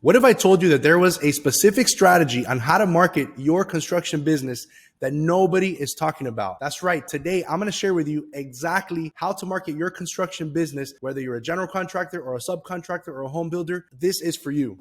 What if I told you that there was a specific strategy on how to market your construction business that nobody is talking about? That's right. Today, I'm going to share with you exactly how to market your construction business, whether you're a general contractor or a subcontractor or a home builder. This is for you.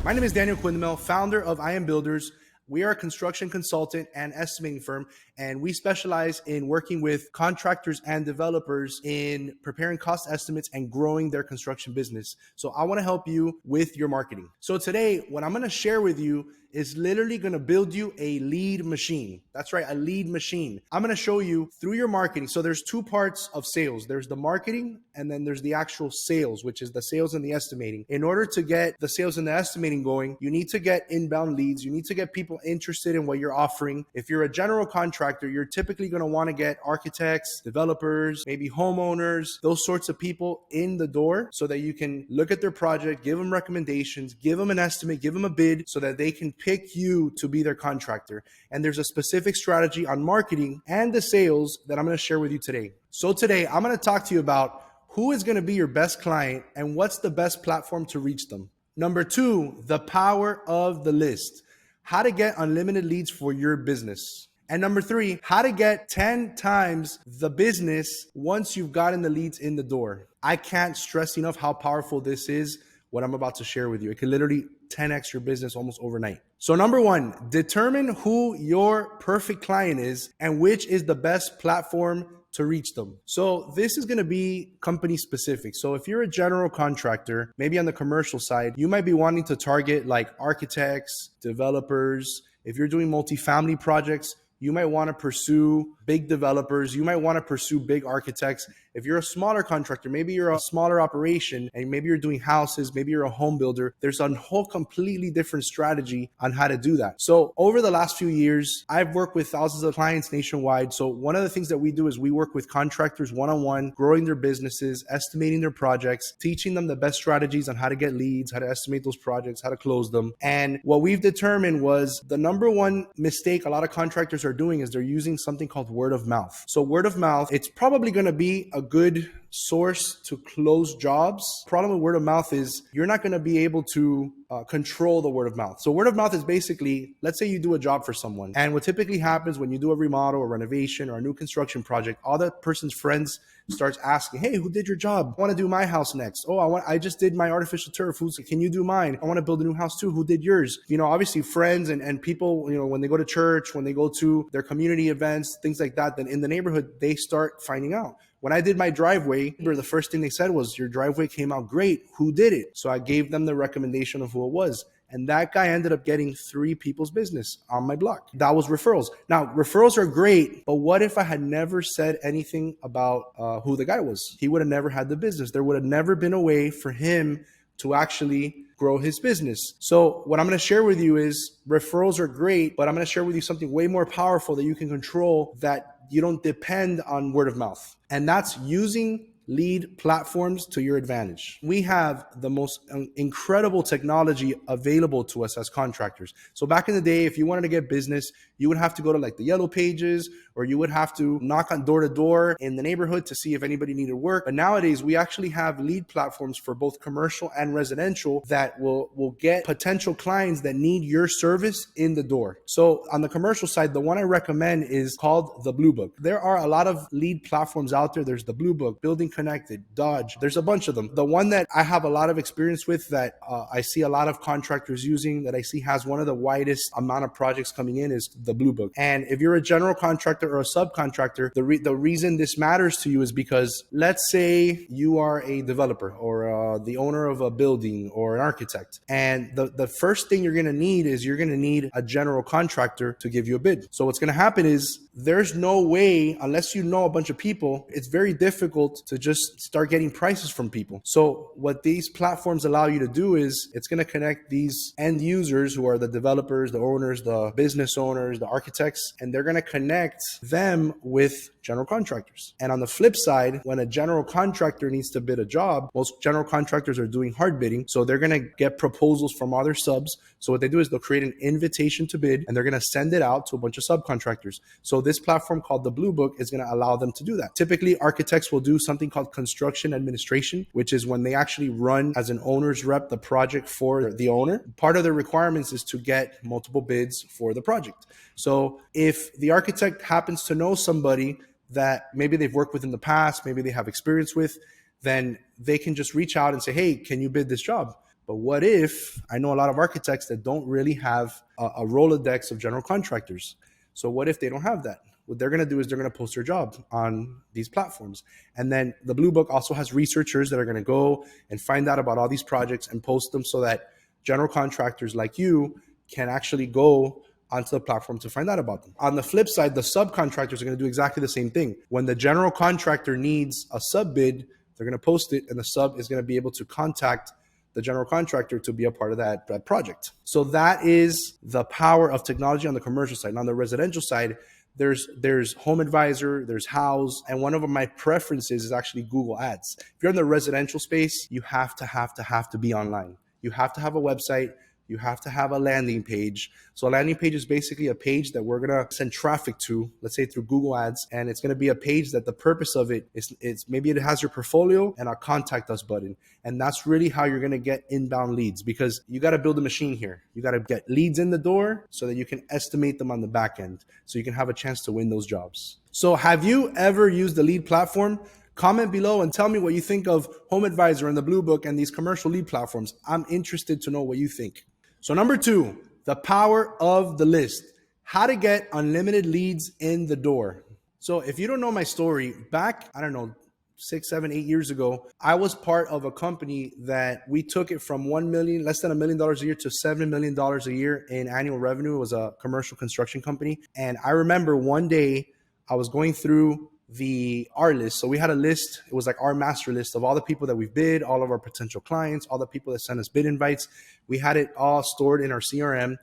My name is Daniel Quindemil, founder of I Am Builders. We are a construction consultant and estimating firm, and we specialize in working with contractors and developers in preparing cost estimates and growing their construction business. So I want to help you with your marketing. So today, what I'm going to share with you is literally going to build you a lead machine. That's right, a lead machine. I'm going to show you through your marketing. So there's two parts of sales. There's the marketing, and then there's the actual sales, which is the sales and the estimating. In order to get the sales and the estimating going, you need to get inbound leads. You need to get people interested in what you're offering. If you're a general contractor, you're typically going to want to get architects, developers, maybe homeowners, those sorts of people in the door so that you can look at their project, give them recommendations, give them an estimate, give them a bid so that they can pick you to be their contractor. And there's a specific strategy on marketing and the sales that I'm going to share with you today. So today, I'm going to talk to you about who is going to be your best client and what's the best platform to reach them. Number two, the power of the list. How to get unlimited leads for your business. And number three, how to get 10 times the business once you've gotten the leads in the door. I can't stress enough how powerful this is, what I'm about to share with you. It can literally 10x your business almost overnight. So number one, determine who your perfect client is and which is the best platform to reach them. So this is going to be company specific. So if you're a general contractor, maybe on the commercial side, you might be wanting to target like architects, developers. If you're doing multifamily projects, you might want to pursue big developers. You might want to pursue big architects. If you're a smaller contractor, maybe you're a smaller operation and maybe you're doing houses, maybe you're a home builder, there's a whole completely different strategy on how to do that. So over the last few years, I've worked with thousands of clients nationwide. So one of the things that we do is we work with contractors one-on-one, growing their businesses, estimating their projects, teaching them the best strategies on how to get leads, how to estimate those projects, how to close them. And what we've determined was the number one mistake a lot of contractors are doing is they're using something called word of mouth. So word of mouth, it's probably going to be a good source to close jobs. Problem with word of mouth is you're not going to be able to control the word of mouth. So word of mouth is basically, let's say you do a job for someone. And what typically happens when you do a remodel or renovation or a new construction project, all that person's friends starts asking, hey, who did your job? I want to do my house next. Oh, I just did my artificial turf. Can you do mine? I want to build a new house too. Who did yours? You know, obviously friends and people, you know, when they go to church, when they go to their community events, things like that, then in the neighborhood, they start finding out. When I did my driveway, the first thing they said was, your driveway came out great. Who did it? So I gave them the recommendation of who it was. And that guy ended up getting 3 people's business on my block. That was referrals. Now, referrals are great, but what if I had never said anything about who the guy was? He would have never had the business. There would have never been a way for him to actually grow his business. So what I'm going to share with you is referrals are great, but I'm going to share with you something way more powerful that you can control that you don't depend on word of mouth. And that's using lead platforms to your advantage. We have the most incredible technology available to us as contractors. So back in the day, if you wanted to get business, you would have to go to like the yellow pages, or you would have to knock on door to door in the neighborhood to see if anybody needed work. But nowadays, we actually have lead platforms for both commercial and residential that will get potential clients that need your service in the door. So on the commercial side, the one I recommend is called the Blue Book. There are a lot of lead platforms out there. There's the Blue Book, BuildingConnected, Dodge. There's a bunch of them. The one that I have a lot of experience with that I see a lot of contractors using, that I see has one of the widest amount of projects coming in, is the Blue Book. And if you're a general contractor or a subcontractor, the reason this matters to you is because let's say you are a developer or the owner of a building or an architect. And the first thing you're going to need is you're going to need a general contractor to give you a bid. So what's going to happen is there's no way, unless you know a bunch of people, it's very difficult to just start getting prices from people. So what these platforms allow you to do is it's going to connect these end users who are the developers, the owners, the business owners, the architects, and they're going to connect them with general contractors. And on the flip side, when a general contractor needs to bid a job, most general contractors are doing hard bidding. So they're going to get proposals from other subs. So what they do is they'll create an invitation to bid and they're going to send it out to a bunch of subcontractors. So this platform called the Blue Book is going to allow them to do that. Typically, architects will do something called construction administration, which is when they actually run as an owner's rep the project for the owner. Part of their requirements is to get multiple bids for the project. So if the architect happens to know somebody that maybe they've worked with in the past, maybe they have experience with, then they can just reach out and say, hey, can you bid this job? But what if, I know a lot of architects that don't really have a Rolodex of general contractors. So what if they don't have that? What they're going to do is they're going to post their job on these platforms. And then the Blue Book also has researchers that are going to go and find out about all these projects and post them so that general contractors like you can actually go onto the platform to find out about them. On the flip side, the subcontractors are going to do exactly the same thing. When the general contractor needs a sub bid, they're going to post it and the sub is going to be able to contact the general contractor to be a part of that project. So that is the power of technology on the commercial side. And on the residential side, there's HomeAdvisor, there's House, and one of my preferences is actually Google Ads. If you're in the residential space, you have to be online. You have to have a website. You have to have a landing page. So a landing page is basically a page that we're going to send traffic to, let's say through Google Ads. And it's going to be a page that the purpose of it is maybe it has your portfolio and a contact us button. And that's really how you're going to get inbound leads, because you got to build a machine here. You got to get leads in the door so that you can estimate them on the back end so you can have a chance to win those jobs. So have you ever used the lead platform? Comment below and tell me what you think of HomeAdvisor and the Blue Book and these commercial lead platforms. I'm interested to know what you think. So number 2, the power of the list. How to get unlimited leads in the door. So if you don't know my story, back, 6, 7, 8 years ago, I was part of a company that we took it from less than $1 million a year to $7 million a year in annual revenue. It was a commercial construction company. And I remember one day I was going through our list. So we had a list. It was like our master list of all the people that we've bid, all of our potential clients, all the people that sent us bid invites. We had it all stored in our CRM.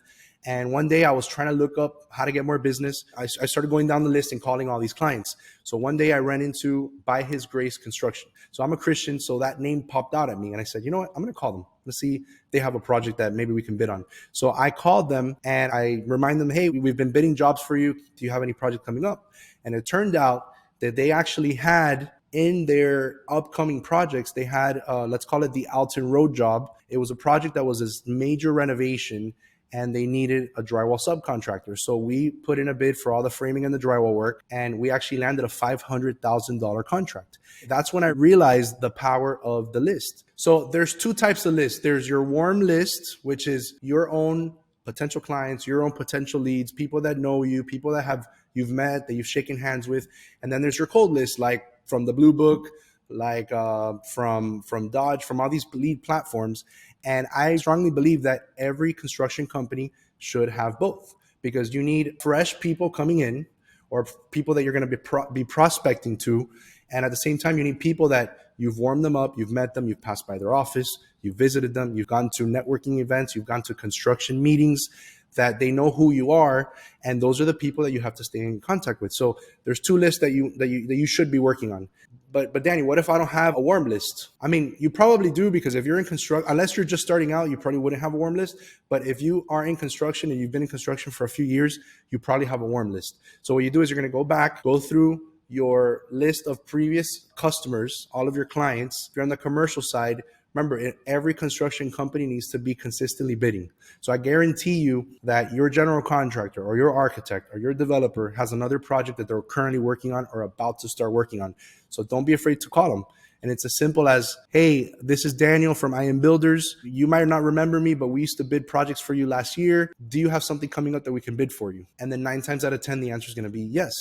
And one day I was trying to look up how to get more business. I started going down the list and calling all these clients. So one day I ran into By His Grace Construction. So I'm a Christian, so that name popped out at me. And I said, you know what? I'm going to call them. Let's see if they have a project that maybe we can bid on. So I called them and I remind them, hey, we've been bidding jobs for you. Do you have any project coming up? And it turned out that they actually had in their upcoming projects, they had, let's call it the Alton Road job. It was a project that was this major renovation and they needed a drywall subcontractor. So we put in a bid for all the framing and the drywall work, and we actually landed a $500,000 contract. That's when I realized the power of the list. So there's 2 types of lists. There's your warm list, which is your own potential clients, your own potential leads, people that know you, people that you've met, that you've shaken hands with. And then there's your cold list, like from the Blue Book, like from Dodge, from all these lead platforms. And I strongly believe that every construction company should have both, because you need fresh people coming in or people that you're going to be prospecting to. And at the same time, you need people that you've warmed them up, you've met them, you've passed by their office, you've visited them, you've gone to networking events, you've gone to construction meetings, that they know who you are. And those are the people that you have to stay in contact with. So there's 2 lists that you should be working on. But Danny, what if I don't have a warm list? I mean, you probably do, because if you're in construction, unless you're just starting out, you probably wouldn't have a warm list. But if you are in construction and you've been in construction for a few years, you probably have a warm list. So what you do is you're going to go through your list of previous customers, all of your clients. If you're on the commercial side, remember, every construction company needs to be consistently bidding. So I guarantee you that your general contractor or your architect or your developer has another project that they're currently working on or about to start working on. So don't be afraid to call them. And it's as simple as, hey, this is Daniel from I Am Builders. You might not remember me, but we used to bid projects for you last year. Do you have something coming up that we can bid for you? And then 9 times out of 10, the answer is going to be yes.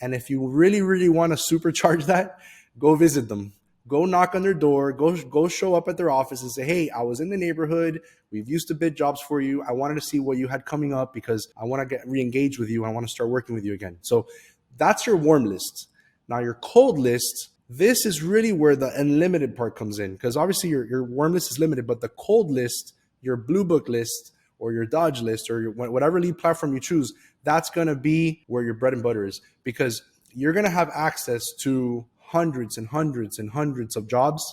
And if you really, really want to supercharge that, go visit them. Go knock on their door, go show up at their office and say, hey, I was in the neighborhood. We've used to bid jobs for you. I wanted to see what you had coming up because I want to get re-engaged with you. I want to start working with you again. So that's your warm list. Now your cold list, this is really where the unlimited part comes in, because obviously your warm list is limited, but the cold list, your Blue Book list or your Dodge list or whatever lead platform you choose, that's going to be where your bread and butter is, because you're going to have access to hundreds and hundreds and hundreds of jobs,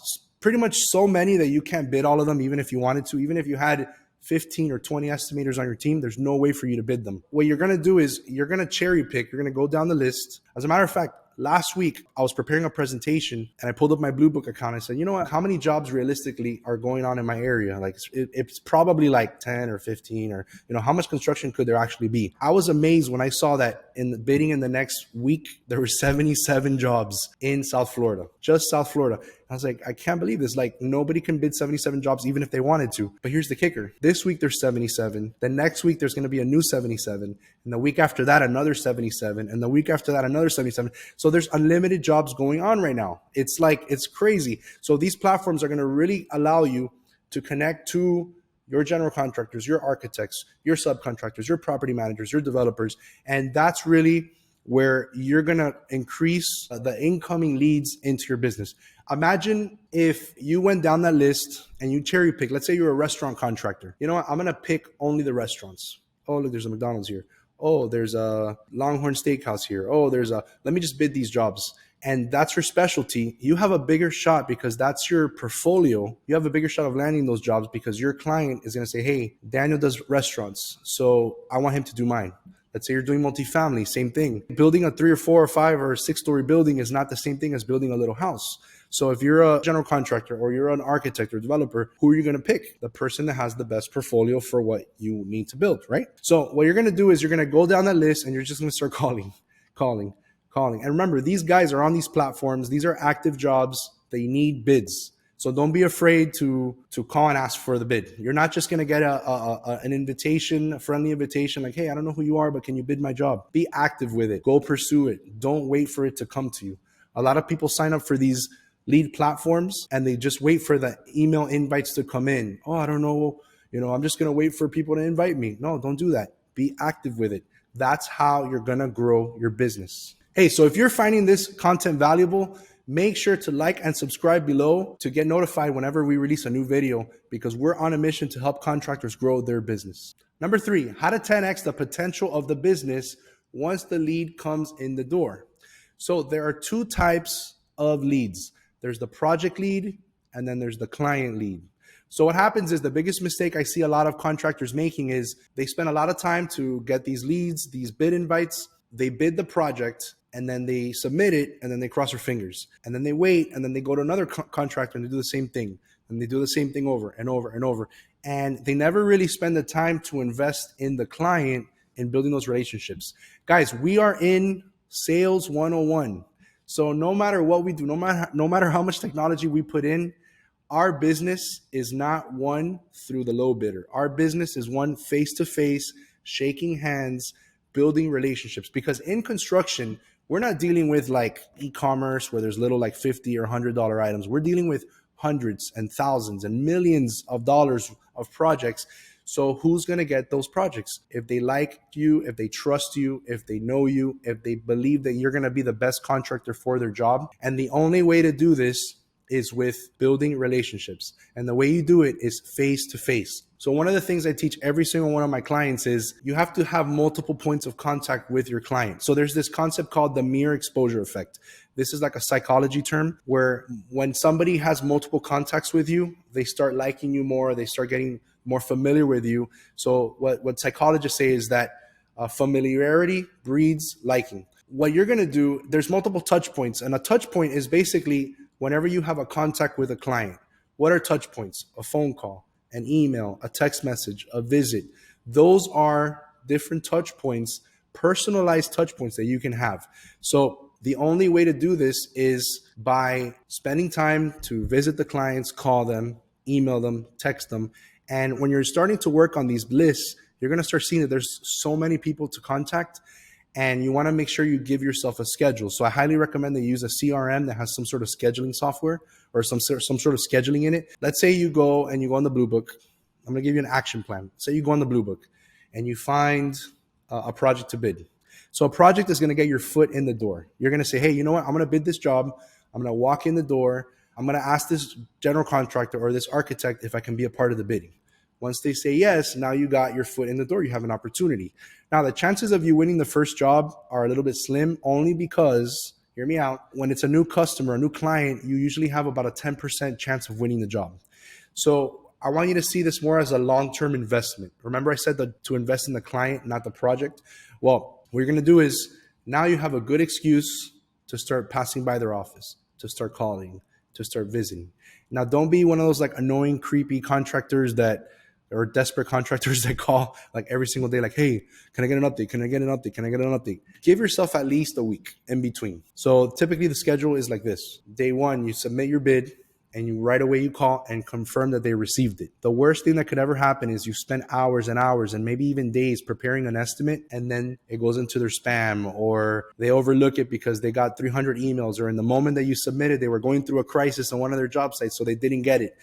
pretty much so many that you can't bid all of them, even if you wanted to. Even if you had 15 or 20 estimators on your team, there's no way for you to bid them. What you're going to do is you're going to cherry pick. You're going to go down the list. As a matter of fact, last week, I was preparing a presentation and I pulled up my Blue Book account. I said, you know what, how many jobs realistically are going on in my area? Like it's probably like 10 or 15 or, how much construction could there actually be? I was amazed when I saw that in the bidding in the next week, there were 77 jobs in South Florida, just South Florida. I was like, I can't believe this. Like nobody can bid 77 jobs even if they wanted to. But here's the kicker. This week there's 77. The next week there's going to be a new 77. And the week after that, another 77. And the week after that, another 77. So there's unlimited jobs going on right now. It's crazy. So these platforms are going to really allow you to connect to your general contractors, your architects, your subcontractors, your property managers, your developers. And that's really where you're going to increase the incoming leads into your business. Imagine if you went down that list and you cherry pick. Let's say you're a restaurant contractor. You know what? I'm going to pick only the restaurants. Oh, look, there's a McDonald's here. Oh, there's a Longhorn Steakhouse here. Oh, let me just bid these jobs. And that's your specialty. You have a bigger shot because that's your portfolio. You have a bigger shot of landing those jobs because your client is going to say, hey, Daniel does restaurants, so I want him to do mine. Let's say you're doing multifamily, same thing. Building a 3 or 4 or 5 or 6-story building is not the same thing as building a little house. So if you're a general contractor or you're an architect or developer, who are you going to pick? The person that has the best portfolio for what you need to build, right? So what you're going to do is you're going to go down that list and you're just going to start calling. And remember, these guys are on these platforms. These are active jobs. They need bids. So don't be afraid to call and ask for the bid. You're not just going to get an invitation, a friendly invitation like, hey, I don't know who you are, but can you bid my job? Be active with it. Go pursue it. Don't wait for it to come to you. A lot of people sign up for these lead platforms and they just wait for the email invites to come in. Oh, I don't know. I'm just going to wait for people to invite me. No, don't do that. Be active with it. That's how you're going to grow your business. Hey, so if you're finding this content valuable, make sure to like and subscribe below to get notified whenever we release a new video, because we're on a mission to help contractors grow their business. Number 3, how to 10x the potential of the business once the lead comes in the door. So there are 2 types of leads. There's the project lead and then there's the client lead. So what happens is the biggest mistake I see a lot of contractors making is they spend a lot of time to get these leads, these bid invites. They bid the project and then they submit it and then they cross their fingers and then they wait and then they go to another contractor and they do the same thing and they do the same thing over and over and over. And they never really spend the time to invest in the client in building those relationships. Guys, we are in sales 101. So no matter what we do, no matter how much technology we put in, our business is not won through the low bidder. Our business is won face-to-face, shaking hands, building relationships. Because in construction, we're not dealing with like e-commerce where there's little like $50 or $100 items. We're dealing with hundreds and thousands and millions of dollars of projects. So who's going to get those projects? If they like you, if they trust you, if they know you, if they believe that you're going to be the best contractor for their job. And the only way to do this is with building relationships. And the way you do it is face to face. So one of the things I teach every single one of my clients is you have to have multiple points of contact with your client. So there's this concept called the mere exposure effect. This is like a psychology term where when somebody has multiple contacts with you, they start liking you more, they start getting more familiar with you. So what psychologists say is that familiarity breeds liking. What you're going to do, there's multiple touch points, and a touch point is basically whenever you have a contact with a client. What are touch points? A phone call, an email, a text message, a visit. Those are different touch points, personalized touch points that you can have. So the only way to do this is by spending time to visit the clients, call them, email them, text them. And when you're starting to work on these lists, you're going to start seeing that there's so many people to contact, and you want to make sure you give yourself a schedule. So I highly recommend that you use a CRM that has some sort of scheduling software or some sort of scheduling in it. Let's say you go on the Blue Book. I'm going to give you an action plan. Say you go on the Blue Book and you find a project to bid. So a project is going to get your foot in the door. You're going to say, hey, you know what? I'm going to bid this job. I'm going to walk in the door. I'm going to ask this general contractor or this architect if I can be a part of the bidding, Once they say yes, now you got your foot in the door. You have an opportunity. Now, the chances of you winning the first job are a little bit slim, only because, hear me out, when it's a new customer, a new client, you usually have about a 10% chance of winning the job. So I want you to see this more as a long-term investment. Remember I said that to invest in the client, not the project? Well, what you're going to do is now you have a good excuse to start passing by their office, to start calling, to start visiting. Now, don't be one of those like annoying, creepy contractors or desperate contractors that call like every single day, like, hey, can I get an update? Can I get an update? Can I get an update? Give yourself at least a week in between. So typically the schedule is like this. Day one, you submit your bid, and you right away you call and confirm that they received it. The worst thing that could ever happen is you spend hours and hours and maybe even days preparing an estimate, and then it goes into their spam, or they overlook it because they got 300 emails, or in the moment that you submitted, they were going through a crisis on one of their job sites, so they didn't get it.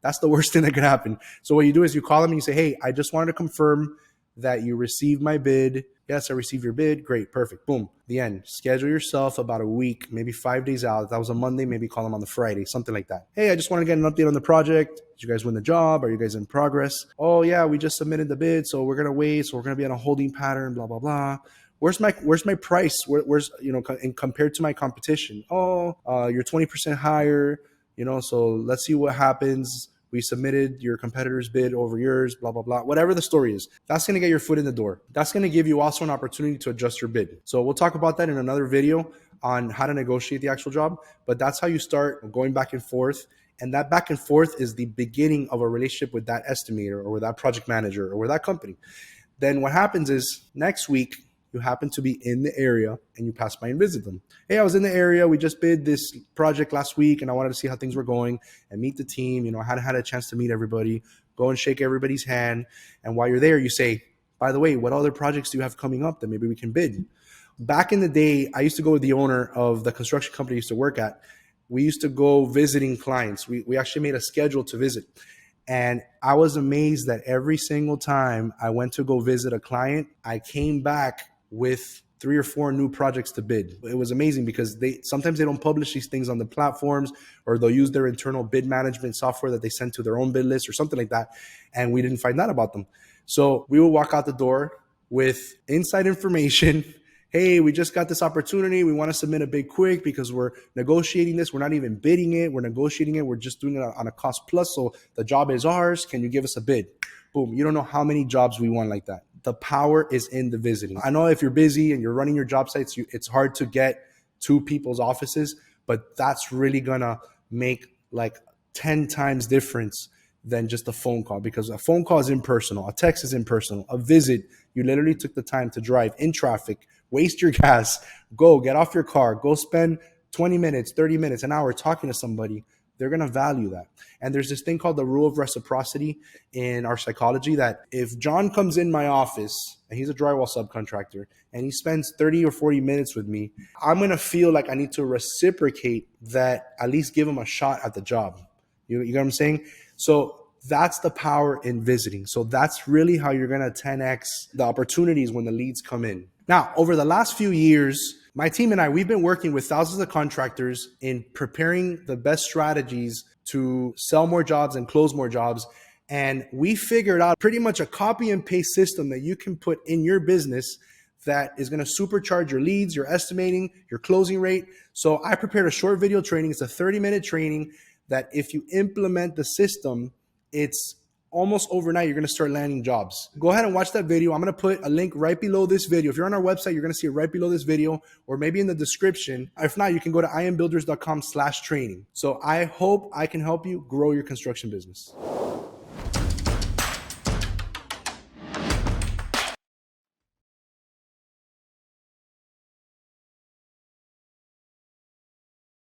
That's the worst thing that could happen. So what you do is you call them and you say, hey, I just wanted to confirm that you received my bid. Yes, I received your bid. Great, perfect. Boom. The end. Schedule yourself about a week, maybe 5 days out. If that was a Monday, maybe call them on the Friday, something like that. Hey, I just want to get an update on the project. Did you guys win the job? Are you guys in progress? Oh yeah, we just submitted the bid, so we're gonna wait. So we're gonna be on a holding pattern. Blah blah blah. Where's my price? Where's compared to my competition? Oh, you're 20% higher. So let's see what happens. We submitted your competitor's bid over yours, blah, blah, blah, whatever the story is. That's going to get your foot in the door. That's going to give you also an opportunity to adjust your bid. So we'll talk about that in another video on how to negotiate the actual job. But that's how you start going back and forth. And that back and forth is the beginning of a relationship with that estimator or with that project manager or with that company. Then what happens is next week, you happen to be in the area and you pass by and visit them. Hey, I was in the area. We just bid this project last week and I wanted to see how things were going and meet the team. I hadn't had a chance to meet everybody, go and shake everybody's hand. And while you're there, you say, by the way, what other projects do you have coming up that maybe we can bid? Back in the day, I used to go with the owner of the construction company I used to work at. We used to go visiting clients. We actually made a schedule to visit. And I was amazed that every single time I went to go visit a client, I came back with 3 or 4 new projects to bid. It was amazing because sometimes they don't publish these things on the platforms, or they'll use their internal bid management software that they send to their own bid list or something like that. And we didn't find out about them. So we would walk out the door with inside information. Hey, we just got this opportunity. We want to submit a bid quick because we're negotiating this. We're not even bidding it. We're negotiating it. We're just doing it on a cost plus. So the job is ours. Can you give us a bid? Boom. You don't know how many jobs we won like that. The power is in the visiting. I know if you're busy and you're running your job sites, it's hard to get to people's offices, but that's really going to make like 10 times difference than just a phone call, because a phone call is impersonal. A text is impersonal. A visit, you literally took the time to drive in traffic, waste your gas, get off your car, go spend 20 minutes, 30 minutes, an hour talking to somebody. They're going to value that. And there's this thing called the rule of reciprocity in our psychology, that if John comes in my office and he's a drywall subcontractor and he spends 30 or 40 minutes with me, I'm going to feel like I need to reciprocate that, at least give him a shot at the job. You get what I'm saying? So that's the power in visiting. So that's really how you're going to 10x the opportunities when the leads come in. Now, over the last few years, my team and I, we've been working with thousands of contractors in preparing the best strategies to sell more jobs and close more jobs. And we figured out pretty much a copy and paste system that you can put in your business that is going to supercharge your leads, your estimating, your closing rate. So I prepared a short video training. It's a 30-minute training that if you implement the system, it's almost overnight, you're going to start landing jobs. Go ahead and watch that video. I'm going to put a link right below this video. If you're on our website, you're going to see it right below this video, or maybe in the description. If not, you can go to iambuilders.com/training. So I hope I can help you grow your construction business.